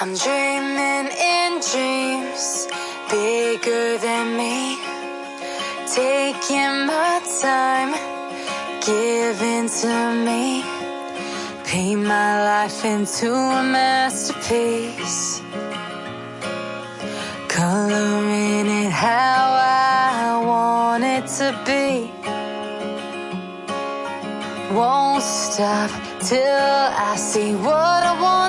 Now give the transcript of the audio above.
I'm dreaming in dreams bigger than me, taking my time, giving to me, paint my life into a masterpiece, coloring it how I want it to be. Won't stop till I see what I want